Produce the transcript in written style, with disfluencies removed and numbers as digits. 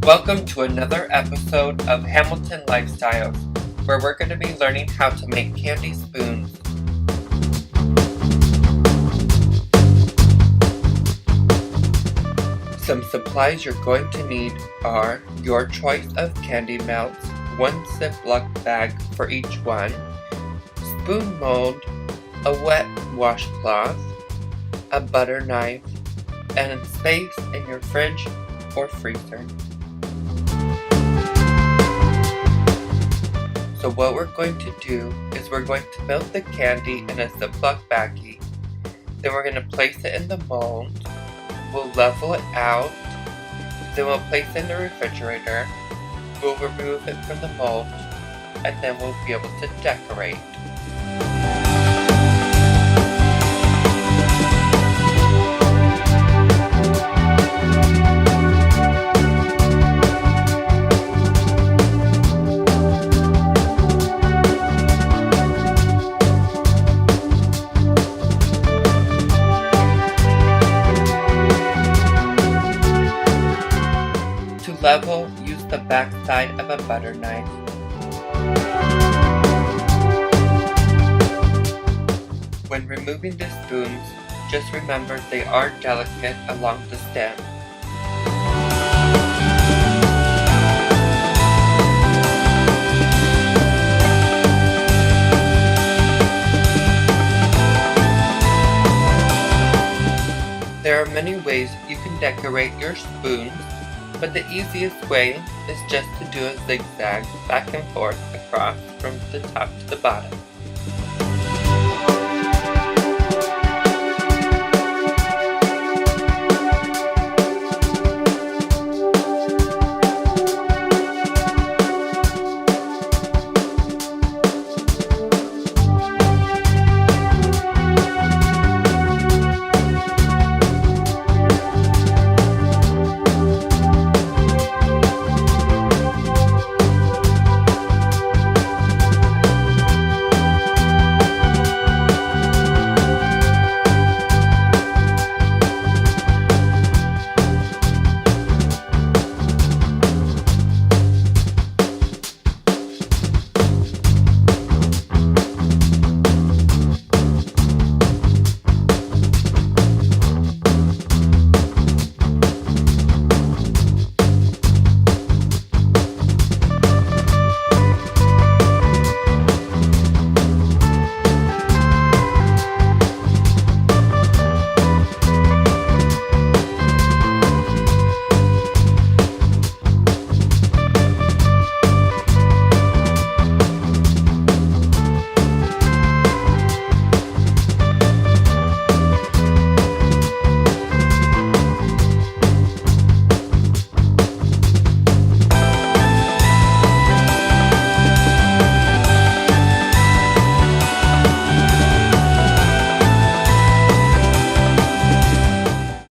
Welcome to another episode of Hamilton Lifestyles, where we're going to be learning how to make candy spoons. Some supplies you're going to need are your choice of candy melts, one ziplock bag for each one, spoon mold, a wet washcloth, a butter knife, and space in your fridge or freezer. So what we're going to do is we're going to melt the candy in a ziplock baggie. Then we're going to place it in the mold. We'll level it out. Then we'll place it in the refrigerator. We'll remove it from the mold. And then we'll be able to decorate. To level, use the back side of a butter knife. When removing the spoons, just remember they are delicate along the stem. There are many ways you can decorate your spoons, but the easiest way is just to do a zigzag back and forth across from the top to the bottom.